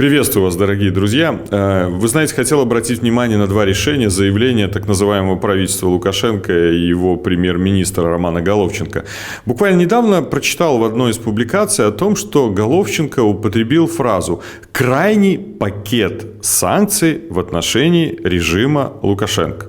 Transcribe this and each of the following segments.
Приветствую вас, дорогие друзья. Вы знаете, хотел обратить внимание на два решения, заявления так называемого правительства Лукашенко и его премьер-министра Романа Головченко. Буквально недавно прочитал в одной из публикаций о том, что Головченко употребил фразу «крайний пакет санкций в отношении режима Лукашенко».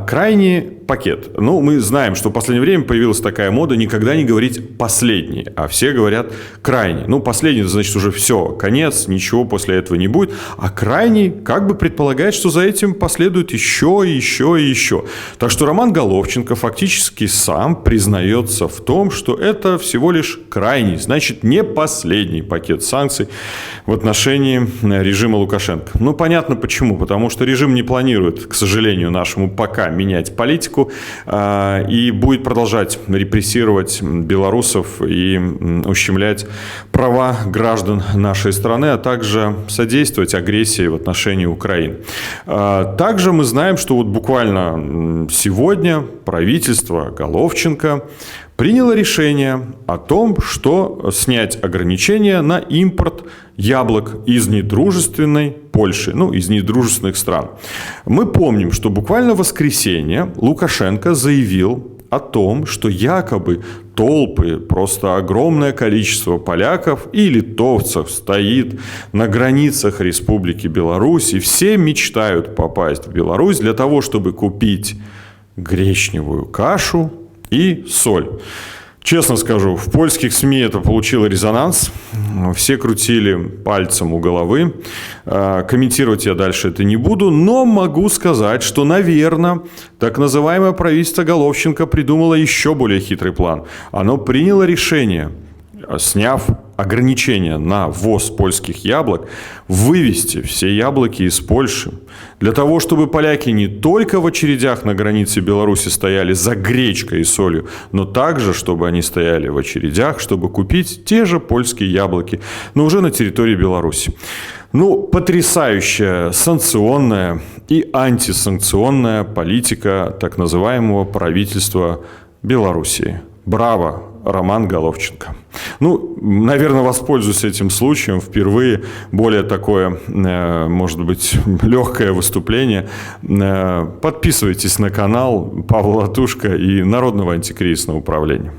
Крайний пакет. Мы знаем, что в последнее время появилась такая мода никогда не говорить «последний», а все говорят «крайний». Последний, значит, уже все, конец, ничего после этого не будет. А крайний как бы предполагает, что за этим последует еще и еще и еще. Так что Роман Головченко фактически сам признается в том, что это всего лишь крайний, значит, не последний пакет санкций в отношении режима Лукашенко. Понятно почему. Потому что режим не планирует, к сожалению, нашему пока менять политику и будет продолжать репрессировать белорусов и ущемлять права граждан нашей страны, а также содействовать агрессии в отношении Украины. Также мы знаем, что буквально сегодня правительство Головченко приняло решение о том, что снять ограничения на импорт яблок из недружественной Польши, из недружественных стран. Мы помним, что буквально в воскресенье Лукашенко заявил о том, что якобы толпы, просто огромное количество поляков и литовцев стоит на границах Республики Беларусь, и все мечтают попасть в Беларусь для того, чтобы купить гречневую кашу и соль. Честно скажу, в польских СМИ это получило резонанс. Все крутили пальцем у головы. Комментировать я дальше это не буду, но могу сказать, что, наверное, так называемое правительство Головченко придумало еще более хитрый план. Оно приняло решение, сняв ограничения на ввоз польских яблок, вывести все яблоки из Польши. Для того, чтобы поляки не только в очередях на границе Беларуси стояли за гречкой и солью, но также, чтобы они стояли в очередях, чтобы купить те же польские яблоки, но уже на территории Беларуси. Потрясающая санкционная и антисанкционная политика так называемого правительства Белоруссии. Браво, Роман Головченко. Наверное, воспользуюсь этим случаем. Впервые более такое, может быть, легкое выступление. Подписывайтесь на канал Павла Латушко и Народного антикризисного управления.